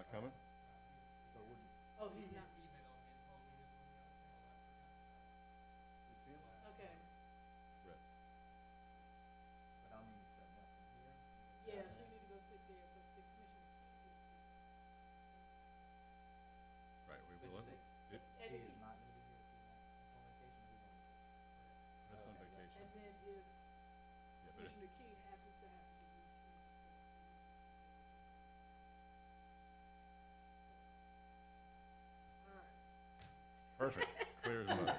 not coming? Oh, he's not. Okay. Right. Yeah, so you need to go sit there, but the commissioner. Right, we will. It, And He if is not going to be here. He's on vacation. that's on vacation. and then if Yeah, but Commissioner Key happens to have to be recused. All right. perfect. Clear as mud.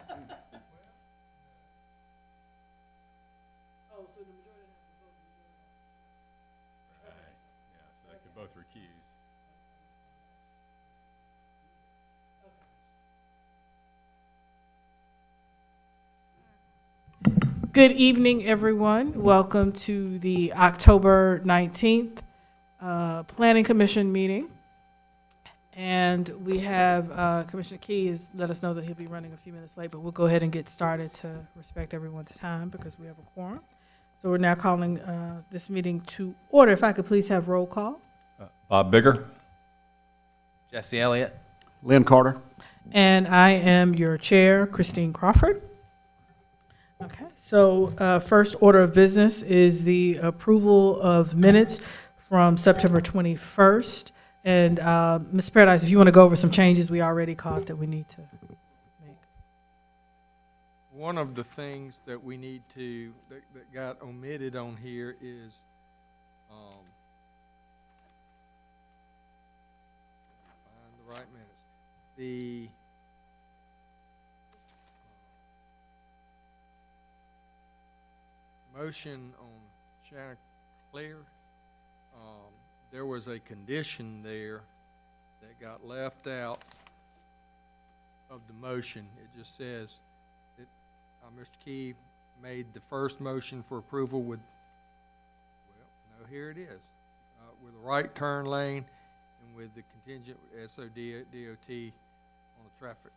Oh, so the majority has to vote. Right. Yeah, so they could both recuse. Good evening, everyone. Welcome to the October 19th Planning Commission meeting. And we have Commissioner Key has let us know that he'll be running a few minutes late, but we'll go ahead and get started to respect everyone's time because we have a quorum. So we're now calling this meeting to order. If I could please have roll call. Bob Bigger? Jesse Elliott. Lynn Carter. And I am your chair, Christine Crawford. Okay, so first order of business is the approval of minutes from September 21st. And Ms. Paradise, if you want to go over some changes we already caught that we need to make. One of the things that we need to, that got omitted on here is, find the right minutes. The motion on Chanticleer, there was a condition there that got left out of the motion. It just says that Mr. Key made the first motion for approval with, well, no, here it is, with a right turn lane and with the contingent SODOT on the traffic.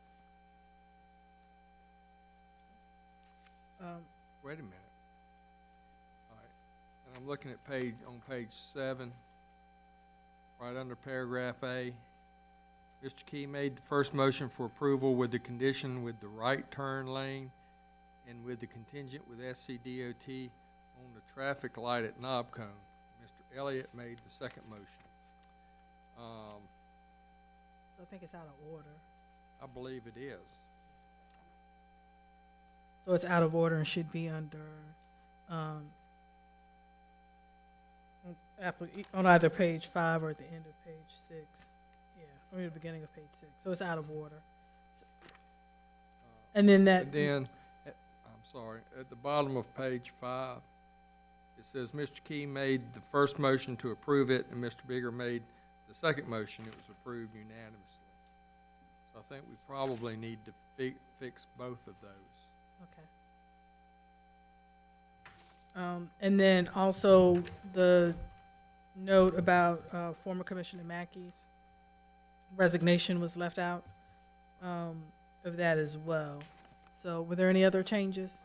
Wait a minute. All right, and I'm looking at page 7. Right under paragraph A, Mr. Key made the first motion for approval with the condition with the right turn lane and with the contingent with SCDOT on the traffic light at knob cone. Mr. Elliott made the second motion. I think it's out of order. I believe it is. So it's out of order and should be under, on either page 5 or at the end of page 6. Yeah, or at the beginning of page 6. So it's out of order. And then that. And then, I'm sorry, at the bottom of page 5, it says Mr. Key made the first motion to approve it, and Mr. Bigger made the second motion. It was approved unanimously. So I think we probably need to fix both of those. Okay. And then also the note about former Commissioner Mackey's resignation was left out of that as well. So were there any other changes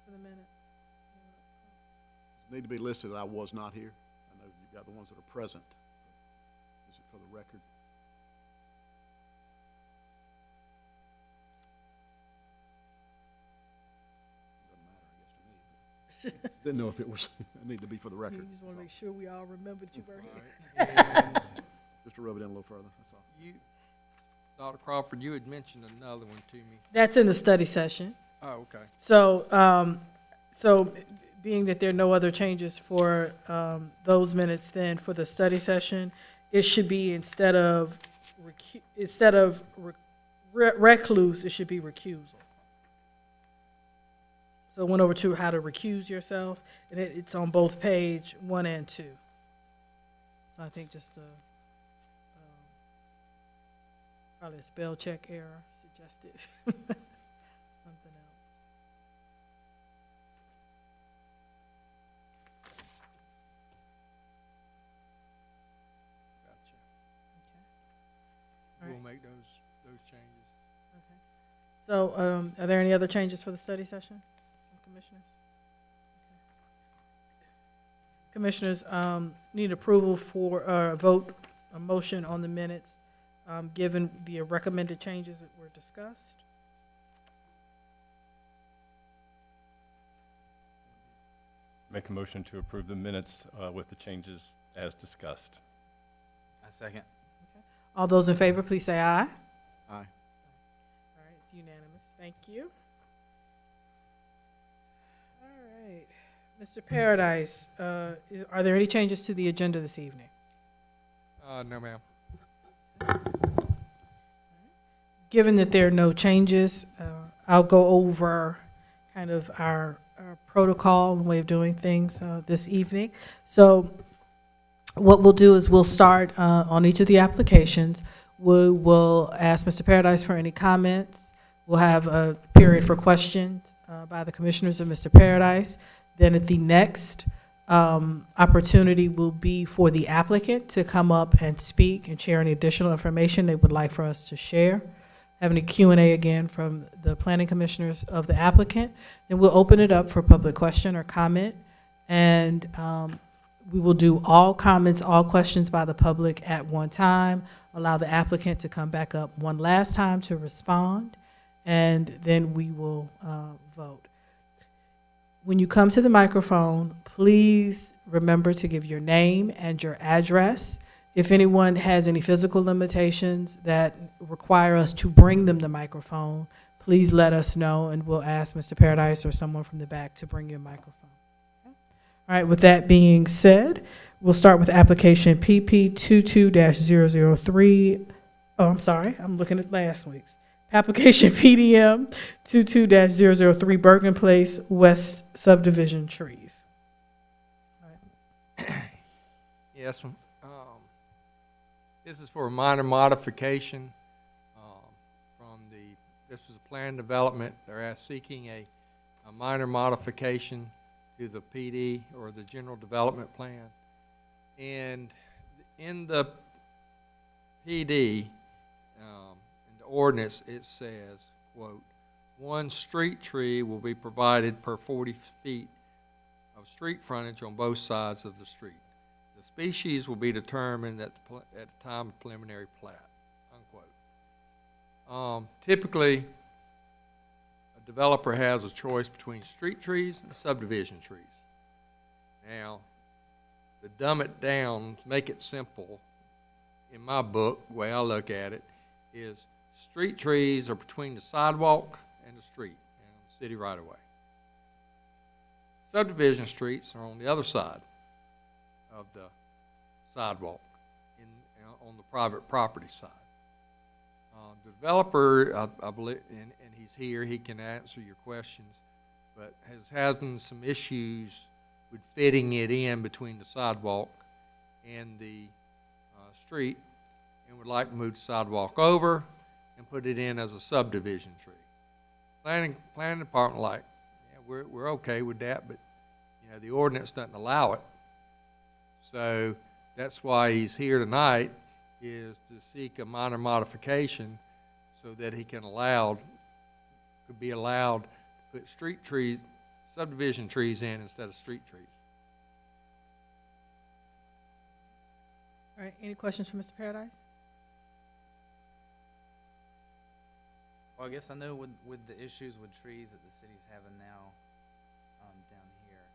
for the minutes? Need to be listed that I was not here. I know you've got the ones that are present. Is it for the record? Doesn't matter, I guess, to me. But didn't know if it was, it needed to be for the You record. just want to make sure we all remembered you were here. All right. And Just to rub it in a little further, that's all. you, Dr. Crawford, you had mentioned another one to me. That's in the study session. Oh, okay. So, so being that there are no other changes for those minutes, then for the study session, it should be instead of recluse, it should be recusal. So it went over to how to recuse yourself, and it's on both page 1 and 2. So I think just probably a spell check error suggested. Something else. Gotcha. All right. We'll make those changes. Okay. So, are there any other changes for the study session, from commissioners? Okay. Commissioners, need approval for, vote a motion on the minutes, given the recommended changes that were discussed? Make a motion to approve the minutes with the changes as discussed. I second. All those in favor, please say aye. Aye. All right, it's unanimous. Thank you. All right, Mr. Paradise, are there any changes to the agenda this evening? No, ma'am. Given that there are no changes, I'll go over kind of our protocol and way of doing things this evening. So what we'll do is we'll start on each of the applications. We will ask Mr. Paradise for any comments. We'll have a period for questions by the commissioners of Mr. Paradise. Then at the next opportunity will be for the applicant to come up and speak and share any additional information they would like for us to share. Having a Q&A again from the planning commissioners of the applicant. Then we'll open it up for public question or comment. And we will do all comments, all questions by the public at one time, allow the applicant to come back up one last time to respond, and then we will vote. When you come to the microphone, please remember to give your name and your address. If anyone has any physical limitations that require us to bring them the microphone, please let us know, and we'll ask Mr. Paradise or someone from the back to bring you a microphone. Okay? All right, with that being said, we'll start with application PP 22-003. Oh, I'm sorry, I'm looking at last week's. Application PDM 22-003 Bergen Place West Subdivision Trees. Yes, this is for a minor modification from this was a plan development. They're seeking a minor modification to the PD, or the general development plan. And in the PD, in the ordinance, it says, quote, "One street tree will be provided per 40 feet of street frontage on both sides of the street. The species will be determined at the time of preliminary plat," unquote. Typically, a developer has a choice between street trees and subdivision trees. Now, to dumb it down, to make it simple, in my book, the way I look at it, is street trees are between the sidewalk and the street, city right of way. Subdivision streets are on the other side of the sidewalk, on the private property side. The developer, I believe, and he's here, he can answer your questions, but has having some issues with fitting it in between the sidewalk and the street, and would like to move the sidewalk over and put it in as a subdivision tree. Planning department like, yeah, we're okay with that, but the ordinance doesn't allow it. So that's why he's here tonight, is to seek a minor modification so that he could be allowed to put street trees, subdivision trees in instead of street trees. All right, any questions for Mr. Paradise? Well, I guess I know with the issues with trees that the city's having now down here,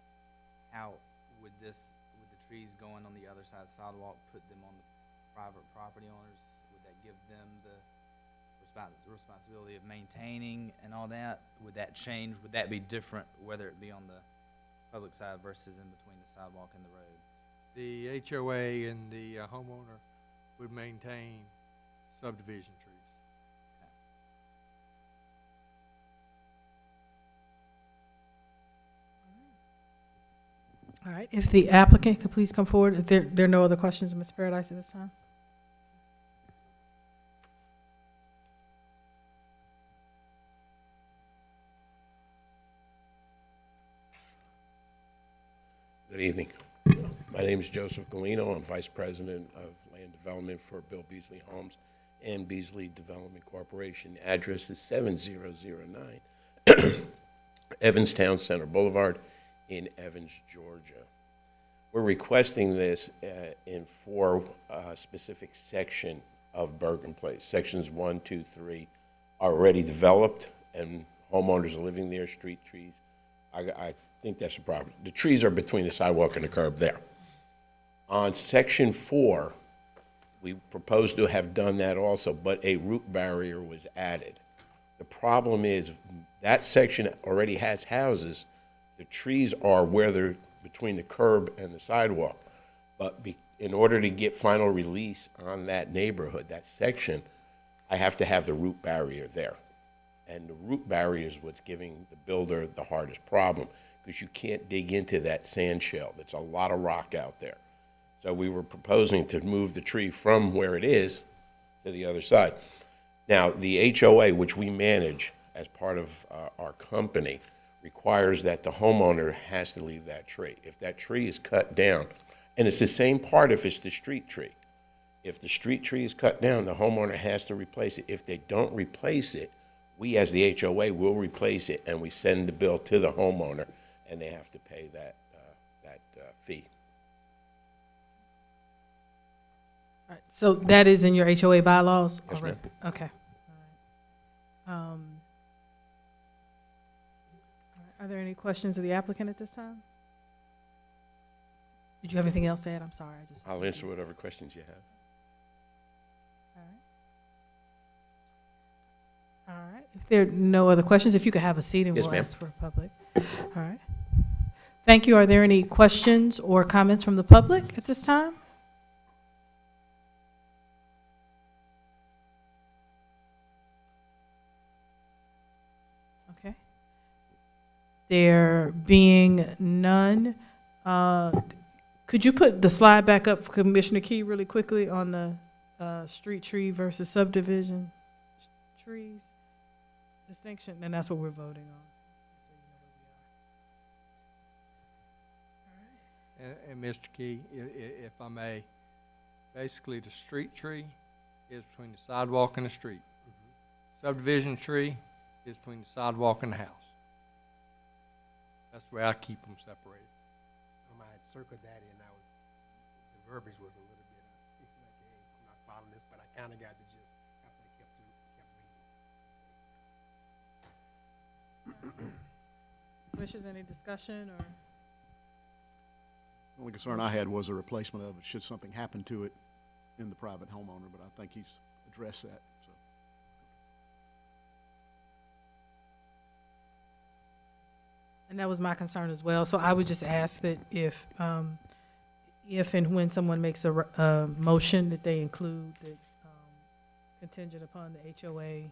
how would the trees going on the other side of the sidewalk put them on the private property owners? Would that give them the responsibility of maintaining and all that? Would that change? Would that be different whether it be on the public side versus in between the sidewalk and the road? The HOA and the homeowner would maintain subdivision trees. All right, if the applicant could please come forward. If there are no other questions, Mr. Paradise, at this time? Good evening. My name is Joseph Galino. I'm Vice President of Land Development for Bill Beasley Homes and Beasley Development Corporation. Address is 7009 Evanstown Center Boulevard in Evans, Georgia. We're requesting this in four specific section of Bergen Place. Sections 1, 2, 3 are already developed, and homeowners are living there, street trees. I think that's a problem. The trees are between the sidewalk and the curb there. On Section 4, we proposed to have done that also, but a root barrier was added. The problem is that section already has houses. The trees are where they're between the curb and the sidewalk. But in order to get final release on that neighborhood, that section, I have to have the root barrier there. And the root barrier is what's giving the builder the hardest problem, because you can't dig into that sand shell. There's a lot of rock out there. So we were proposing to move the tree from where it is to the other side. Now, the HOA, which we manage as part of our company, requires that the homeowner has to leave that tree. If that tree is cut down, and it's the same part if it's the street tree. If the street tree is cut down, the homeowner has to replace it. If they don't replace it, we as the HOA will replace it, and we send the bill to the homeowner, and they have to pay that fee. All right, so that is in your HOA bylaws? Yes, already? ma'am. Okay. All right. Are there any questions of the applicant at this time? Did you have anything else to add? I'm sorry. I'll answer whatever questions you have. All right. If there are no other questions, if you could have a seat and Yes, we'll ma'am. ask for public. All right. Thank you. Are there any questions or comments from the public at this time? Okay. There being none, could you put the slide back up, Commissioner Key, really quickly on the street tree versus subdivision trees distinction? And that's what we're voting on. And Mr. Key, if I may, basically the street tree is between the sidewalk and the street. Subdivision tree is between the sidewalk and the house. That's the way I keep them separated. I had circled that in, the verbiage was a little bit, like, hey, I'm not following this, but I kind of got the gist after I kept reading. Commissioners, any discussion or? The only concern I had was a replacement of it, should something happen to it in the private homeowner, but I think he's addressed that, so. And that was my concern as well. So I would just ask that if and when someone makes a motion, that they include that contingent upon the HOA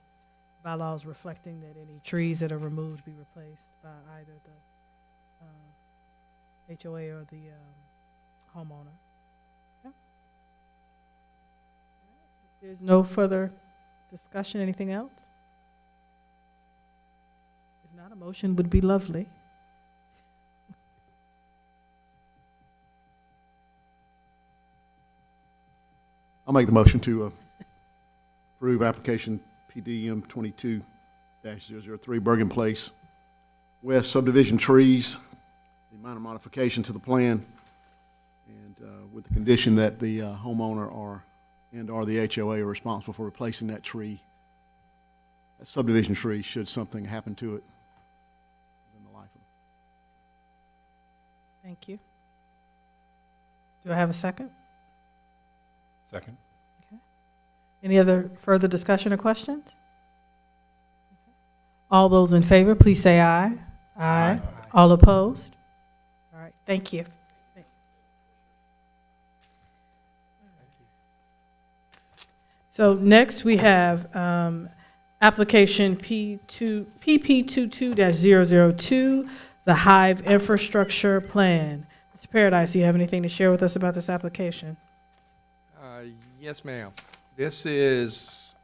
bylaws reflecting that any trees that are removed be replaced by either the HOA or the homeowner. Okay. If there's no further discussion, anything else? If not, a motion would be lovely. I'll make the motion to approve application PDM 22-003 Bergen Place, West subdivision trees, the minor modification to the plan, and with the condition that the homeowner or the HOA are responsible for replacing that tree, that subdivision tree, should something happen to it in the life of it. Thank you. Do I have a second? Second? Any other further discussion or questions? All those in favor, please say aye. Aye. All opposed? All right, thank you. So next we have application PP22-002, the Hive Infrastructure Plan. Mr. Paradise, do you have anything to share with us about this application? Yes, ma'am. This is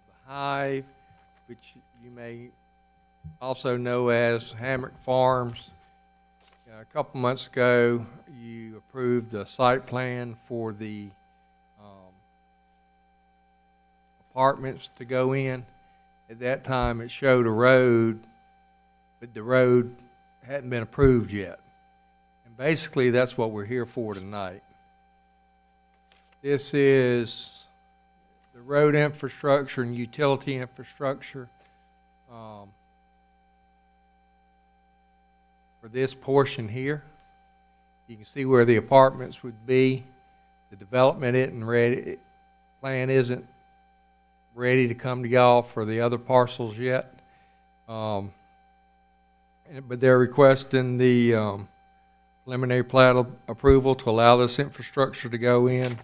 the Hive, which you may also know as Hammock Farms. A couple months ago, you approved the site plan for the apartments to go in. At that time, it showed a road, but the road hadn't been approved yet. And Basically, that's what we're here for tonight. This is the road infrastructure and utility infrastructure for this portion here. You can see where the apartments would be. The development isn't ready, plan isn't ready to come to y'all for the other parcels yet. But they're requesting the preliminary plat approval to allow this infrastructure to go in.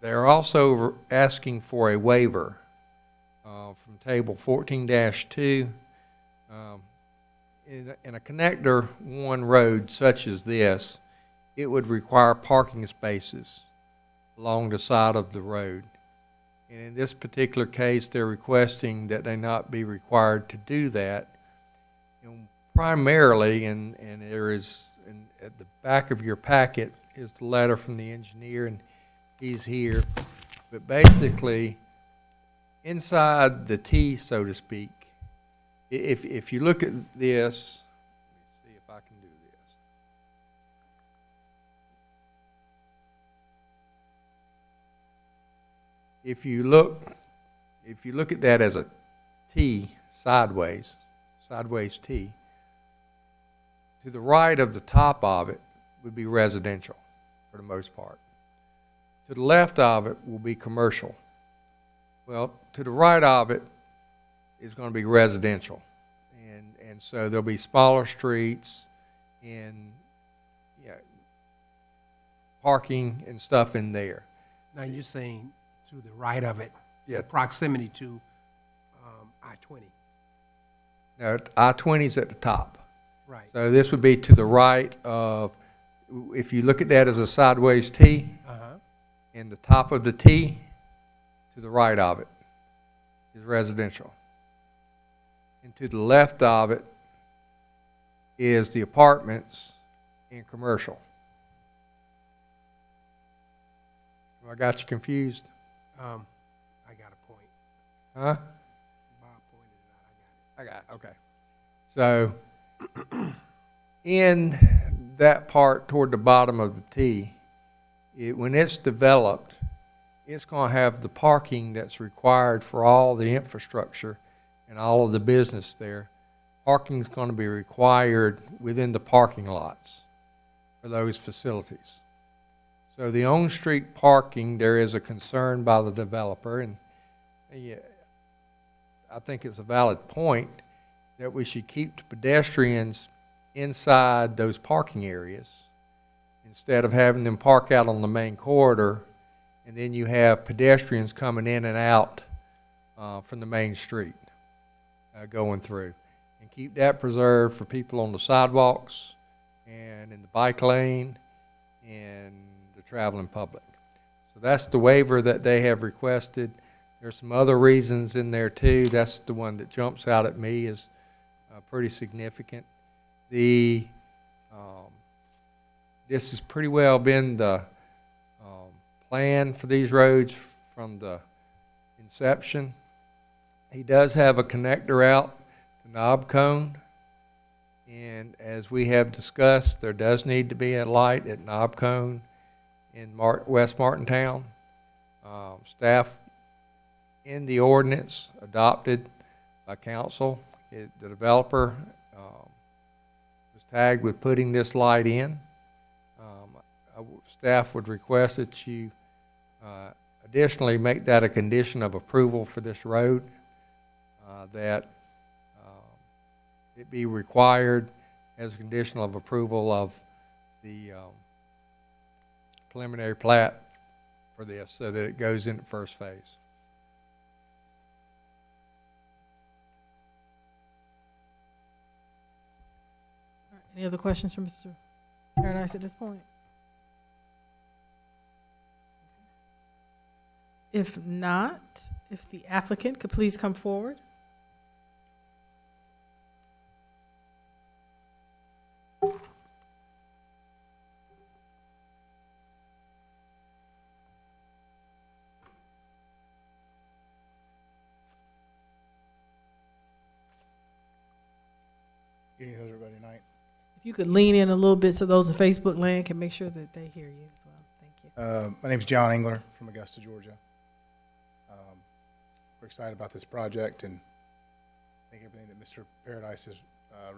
They're also asking for a waiver from table 14-2. In a connector one road such as this, it would require parking spaces along the side of the road. And in this particular case, they're requesting that they not be required to do that. And primarily, and there is, at the back of your packet is the letter from the engineer, and he's here. But basically, inside the T, so to speak, if you look at this, let me see if I can do this. If you look at that as a T, sideways T, to the right of the top of it would be residential for the most part. To the left of it will be commercial. Well, to the right of it is going to be residential. And so there'll be smaller streets and parking and stuff in there. Now, you're saying to the right of it, Yeah. proximity to I-20, Now, I-20 is at the top. right? So this would be to the right of, if you look at that as a sideways T, Uh-huh. and the top of the T, to the right of it, is residential. And to the left of it is the apartments and commercial. Have I got you confused? I got a point. Huh? Bob pointed it out, I got it. I got it, okay. So, in that part toward the bottom of the T, when it's developed, it's going to have the parking that's required for all the infrastructure and all of the business there. Parking is going to be required within the parking lots for those facilities. So the on-street parking, there is a concern by the developer, and I think it's a valid point that we should keep the pedestrians inside those parking areas instead of having them park out on the main corridor, and then you have pedestrians coming in and out from the main street going through. And keep that preserved for people on the sidewalks and in the bike lane and the traveling public. So that's the waiver that they have requested. There's some other reasons in there too. That's the one that jumps out at me as pretty significant. This has pretty well been the plan for these roads from the inception. He does have a connector out to Knob Cone, and as we have discussed, there does need to be a light at Knob Cone in West Martintown. Staff in the ordinance adopted by council, the developer was tagged with putting this light in. Staff would request that you additionally make that a condition of approval for this road, that it be required as a condition of approval of the preliminary plat for this, so that it goes into first phase. Any other questions from Mr. Paradise at this point? If not, if the applicant could please come forward. Yeah, how's everybody tonight? If you could lean in a little bit so those in Facebook land can make sure that they hear you as well. Thank you. My name's John Engler from Augusta, Georgia. We're excited about this project, and I think everything that Mr. Paradise has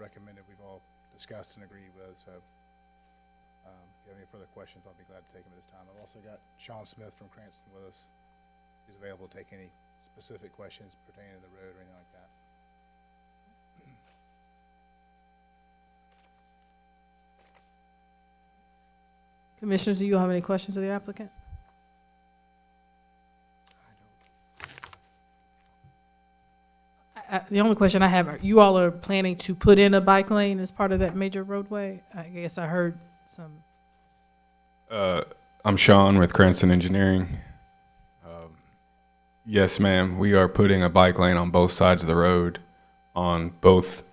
recommended we've all discussed and agreed with. So if you have any further questions, I'll be glad to take them at this time. I've also got Sean Smith from Cranston with us. He's available to take any specific questions pertaining to the road or anything like that. Commissioners, do you have any questions of the applicant? The only question I have, you all are planning to put in a bike lane as part of that major roadway? I guess I heard some. I'm Sean with Cranston Engineering. Yes, ma'am. We are putting a bike lane on both sides of the road on both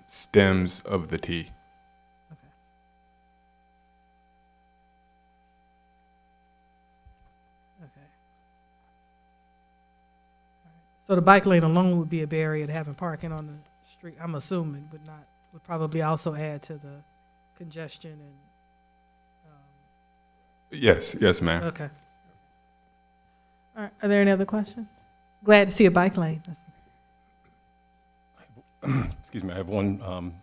stems of the T. Okay. Okay. All right. So the bike lane alone would be a barrier to having parking on the street, I'm assuming, would probably also add to the congestion and. Yes, ma'am. Okay. All right, are there any other questions? Glad to see a bike lane. Excuse me, I have one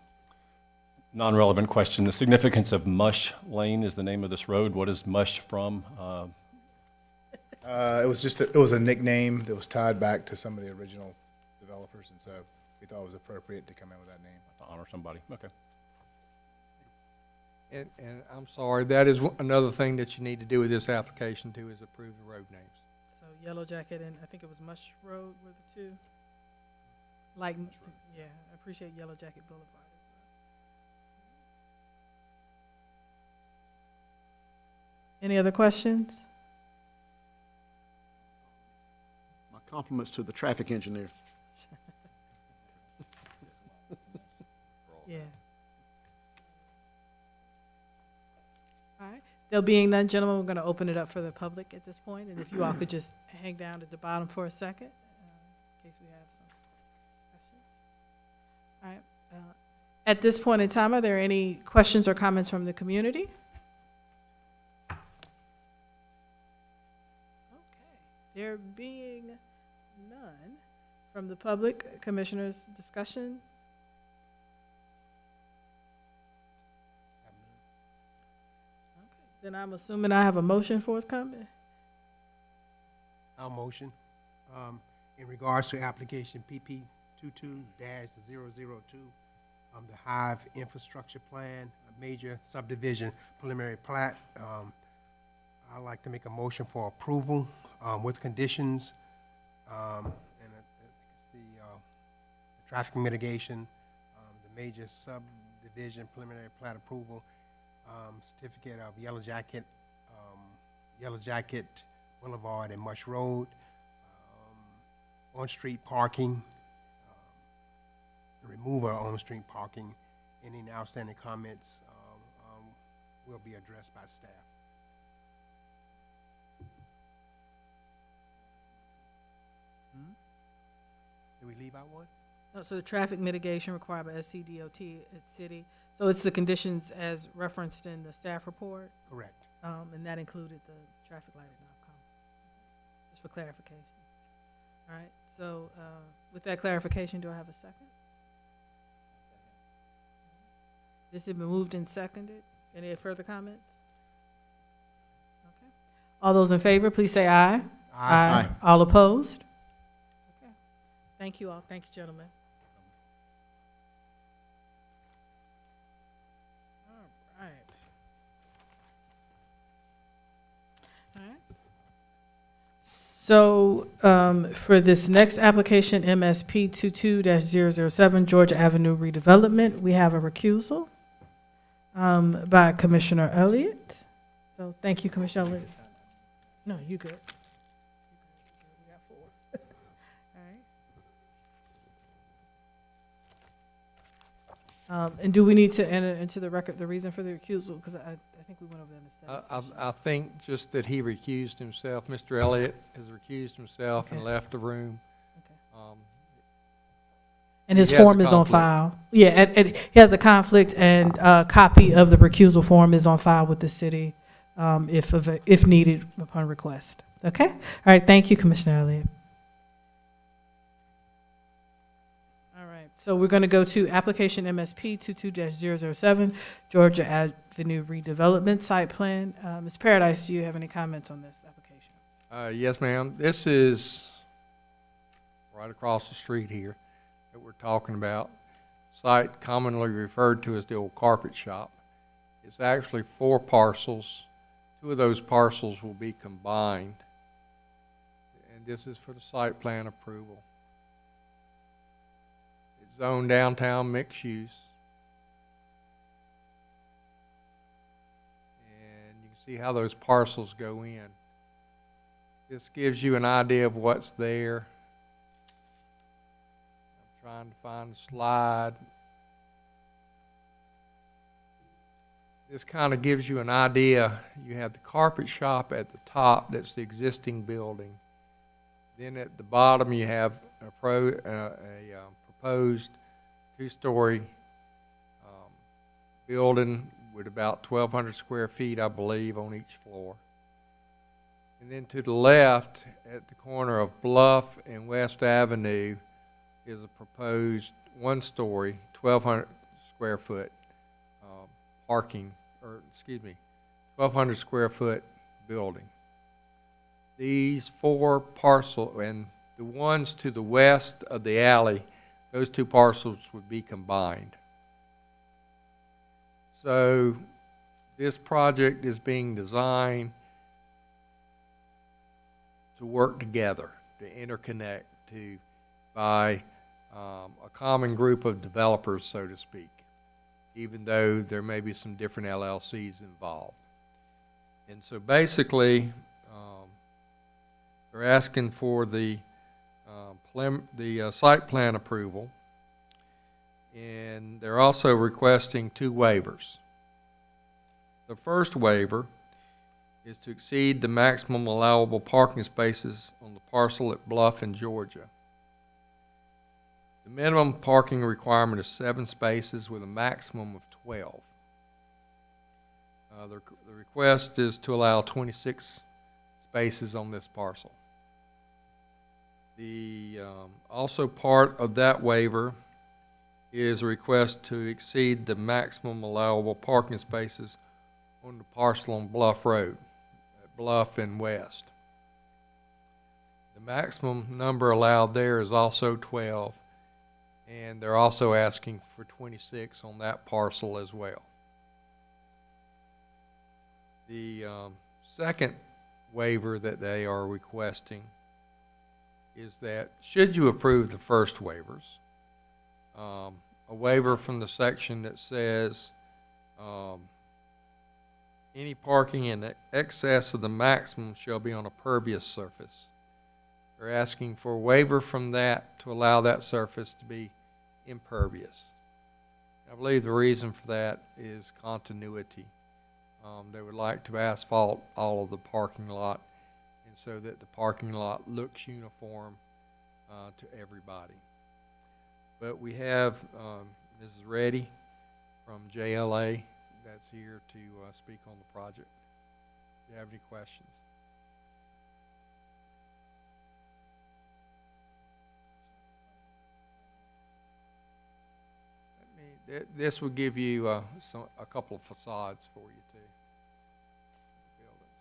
non-relevant question. The significance of Mush Lane is the name of this road. What is Mush from? It was a nickname that was tied back to some of the original developers, and so we thought it was appropriate to come in with that name. To honor somebody. Okay. And I'm sorry, that is another thing that you need to do with this application too, is approve the road names. So Yellow Jacket and I think it was Mush Road were the two. Like, yeah, I appreciate Yellow Jacket Boulevard. Any other questions? My compliments to the traffic engineer. Yeah. All right. There being none, gentlemen, we're going to open it up for the public at this point, and if you all could just hang down at the bottom for a second, in case we have some questions. All right. At this point in time, are there any questions or comments from the community? Okay. There being none from the public, commissioners' discussion. Then I'm assuming I have a motion forthcoming. Our motion, in regards to application PP 22-002, the Hive Infrastructure Plan, a major subdivision preliminary plat. I'd like to make a motion for approval, with conditions, and I think it's the traffic mitigation, the major subdivision preliminary plat approval, certificate of Yellow Jacket Boulevard and Mush Road, on-street parking, the removal of on-street parking. Any outstanding comments will be addressed by staff. Did we leave out one? No, so the traffic mitigation required by SCDOT at city. So it's the conditions as referenced in the staff report, Correct. and that included the traffic light at outcome. Just for clarification. All right, so with that clarification, do I have a second? This has been moved and seconded. Any further comments? Okay. All those in favor, please say aye. Aye. All opposed? Okay. Thank you all. Thank you, gentlemen. All right. All right. So for this next application, MSP 22-007, Georgia Avenue redevelopment, we have a recusal by Commissioner Elliott. So thank you, Commissioner Elliott. No, you good. We got 4. All right. And do we need to enter into the record the reason for the recusal? Because I think we went over that in the study session. I think just that he recused himself. Mr. Elliott has recused himself and Okay. left the room. Okay. And his He has a form is on conflict. file. Yeah, and he has a conflict, and a copy of the recusal form is on file with the city, if needed upon request. Okay? All right, thank you, Commissioner Elliott. All right, so we're going to go to application MSP 22-007, Georgia Avenue redevelopment site plan. Ms. Paradise, do you have any comments on this application? Yes, ma'am. This is right across the street here that we're talking about. Site commonly referred to as the old carpet shop. It's actually 4 parcels. 2 of those parcels will be combined. And this is for the site plan approval. It's zoned downtown mixed use. And you can see how those parcels go in. This gives you an idea of what's there. I'm trying to find the slide. This kind of gives you an idea. You have the carpet shop at the top, that's the existing building. Then at the bottom, you have a proposed 2-story building with about 1,200 square feet, I believe, on each floor. And then to the left, at the corner of Bluff and West Avenue, is a proposed 1-story, 1,200 square foot parking, or excuse me, 1,200 square foot building. These 4 parcels, and the ones to the west of the alley, those 2 parcels would be combined. So this project is being designed to work together, to interconnect, by a common group of developers, so to speak, even though there may be some different LLCs involved. And so basically, they're asking for the site plan approval, and they're also requesting 2 waivers. The first waiver is to exceed the maximum allowable parking spaces on the parcel at Bluff in Georgia. The minimum parking requirement is 7 spaces with a maximum of 12. The request is to allow 26 spaces on this parcel. The also part of that waiver is a request to exceed the maximum allowable parking spaces on the parcel on Bluff Road, at Bluff and West. The maximum number allowed there is also 12, and they're also asking for 26 on that parcel as well. The second waiver that they are requesting is that, should you approve the first waivers, a waiver from the section that says any parking in excess of the maximum shall be on a pervious surface. They're asking for a waiver from that to allow that surface to be impervious. I believe the reason for that is continuity. They would like to asphalt all of the parking lot, and so that the parking lot looks uniform to everybody. But we have Mrs. Reddy from JLA that's here to speak on the project. Do you have any questions? This will give you a couple of facades for you too. Buildings.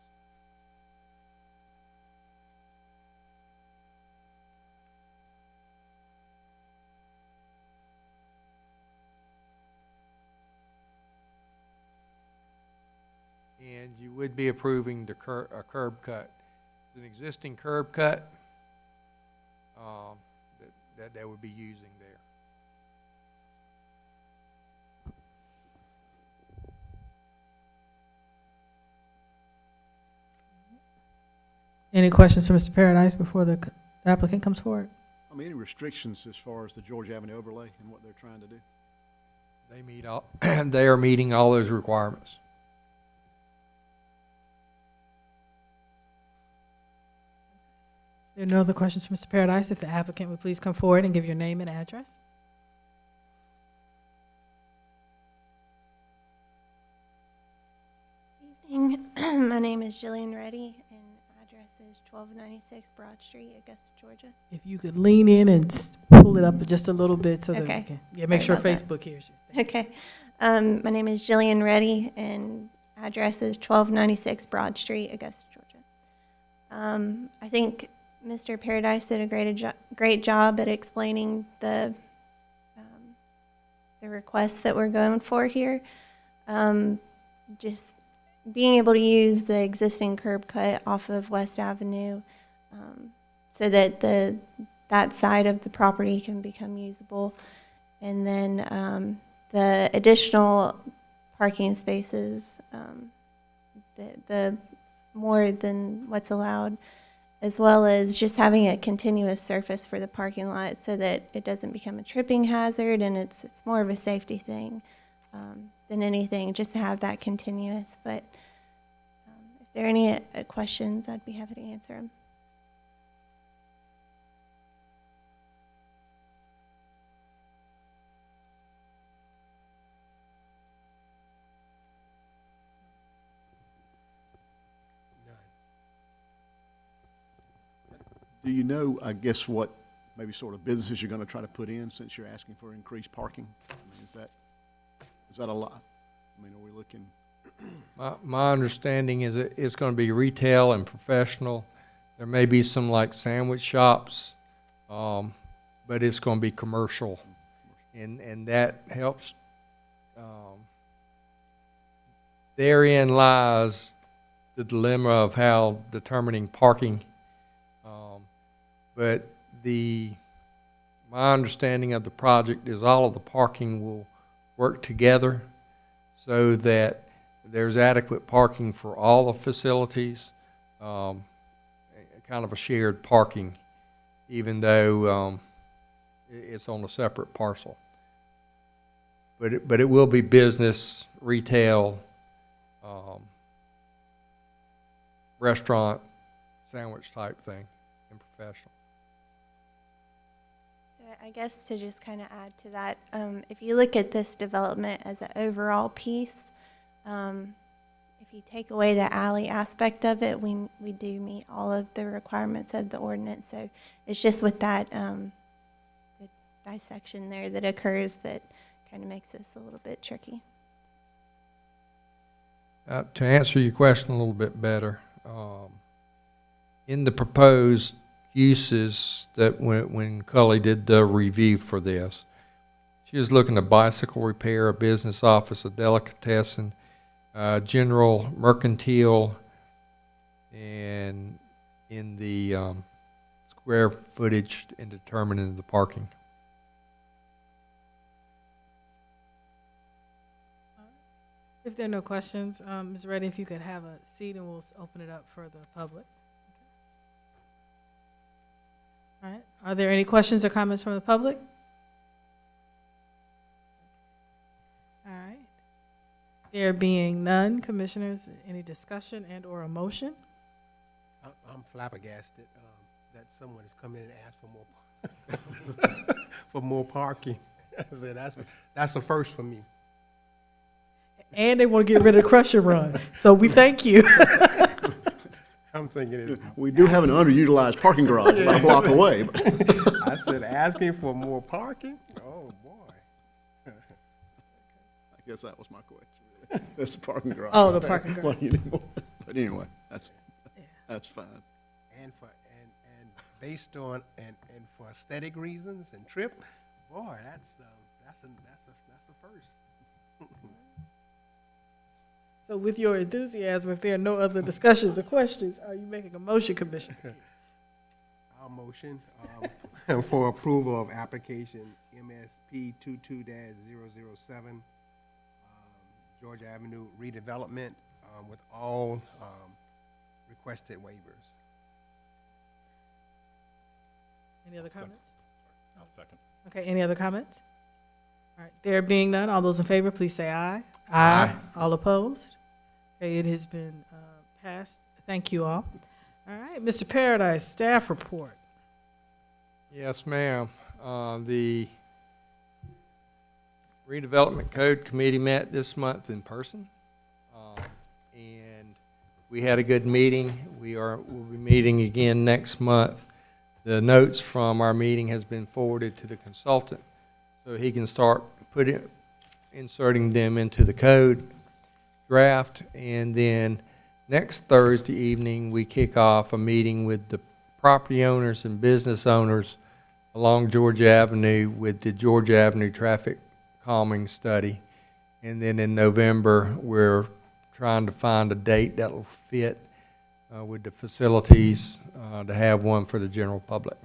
And you would be approving the a curb cut. It's an existing curb cut that they would be using there. Any questions for Mr. Paradise before the applicant comes forward? I mean, any restrictions as far as the Georgia Avenue overlay and what they're trying to do? They meet all, they are meeting all those requirements. There are no other questions for Mr. Paradise. If the applicant would please come forward and give your name and address. evening. My name is Jillian Reddy, and address is 1296 Broad Street, Augusta, Georgia. If you could lean in and pull it up just a little bit so that we Okay. can, yeah, make sure Sorry about Facebook hears you. Okay. My name is Jillian Reddy, and address is 1296 Broad Street, Augusta, Georgia. I think Mr. Paradise did a great job at explaining the requests that we're going for here. Just being able to use the existing curb cut off of West Avenue so that that side of the property can become usable. And then the additional parking spaces, the more than what's allowed, as well as just having a continuous surface for the parking lot so that it doesn't become a tripping hazard, and it's more of a safety thing than anything, just to have that continuous. But if there are any questions, I'd be happy to answer them. Do you know, I guess, what maybe sort of businesses you're gonna try to put in since you're asking for increased parking? I mean, is that a lot? I mean, are we looking? My understanding is it's gonna be retail and professional. There may be some like sandwich shops, but it's gonna be commercial. And that helps, therein lies the dilemma of how determining parking. But my understanding of the project is all of the parking will work together so that there's adequate parking for all the facilities, kind of a shared parking, even though it's on a separate parcel. But it will be business, retail, restaurant, sandwich type thing, and professional. So I guess to just kind of add to that, if you look at this development as an overall piece, if you take away the alley aspect of it, we do meet all of the requirements of the ordinance. So it's just with that the dissection there that occurs that kind of makes this a little bit tricky. To answer your question a little bit better, in the proposed uses that when Cully did the review for this, she was looking at bicycle repair, a business office, a delicatessen, general mercantile, and in the square footage in determining the parking. If there are no questions, Ms. Reddy, if you could have a seat and we'll open it up for the public. All right. Are there any questions or comments from the public? All right. There being none, commissioners, any discussion and or a motion? I'm flabbergasted that someone has come in and asked for more for more parking. I said that's a first for me. And they want to get rid of Crush and Run. So we thank you. I'm thinking it's. We do have an underutilized parking garage about a block away. I said asking for more parking. Oh boy. I guess that was my question. That's the parking garage. Oh, the parking garage. But anyway, that's fine. And based on and for aesthetic reasons and trip, boy, that's a first. So with your enthusiasm, if there are no other discussions or questions, are you making a motion, Commissioner? Our motion for approval of application MSP 22-007, Georgia Avenue redevelopment with all requested waivers. Any other comments? I'll second. Okay, any other comments? All right, there being none, all those in favor, please say aye. Aye. All opposed? Okay, it has been passed. Thank you all. All right, Mr. Paradise, staff report. Yes, ma'am. The redevelopment code committee met this month in person, and we had a good meeting. We'll be meeting again next month. The notes from our meeting has been forwarded to the consultant, so he can start inserting them into the code draft. And then next Thursday evening, we kick off a meeting with the property owners and business owners along Georgia Avenue with the Georgia Avenue traffic calming study. And then in November, we're trying to find a date that will fit with the facilities to have one for the general public.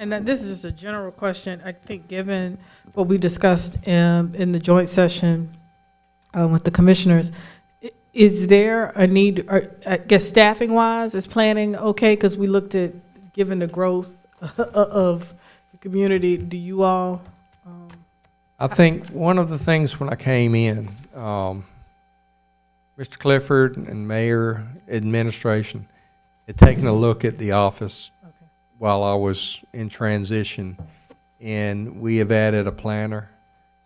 And this is just a general question. I think given what we discussed in the joint session with the commissioners, is there a need, or I guess staffing-wise, is planning okay? Because we looked at, given the growth of the community, do you all? I think one of the things when I came in, Mr. Clifford and Mayor administration had taken a look at the office while I was in transition, and we have added a planner.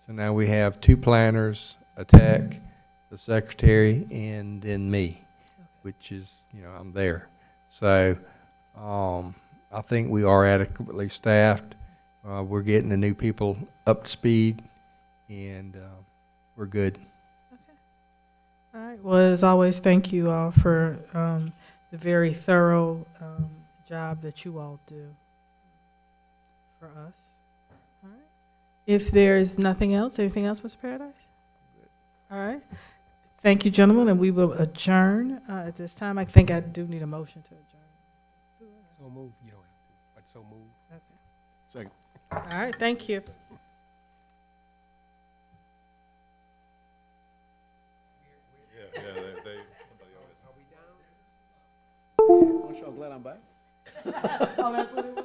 So now we have 2 planners, a tech, the secretary, and then me, which is, I'm there. So I think we are adequately staffed. We're getting the new people up to speed, and we're good. All right. Well, as always, thank you all for the very thorough job that you all do for us. All right. If there's nothing else, anything else, Mr. Paradise? All right. Thank you, gentlemen, and we will adjourn at this time. I think I do need a motion to adjourn. So move, you don't have to, but so move. Okay. Second. All right. Thank you. Aren't y'all glad I'm back? Oh, that's what it was.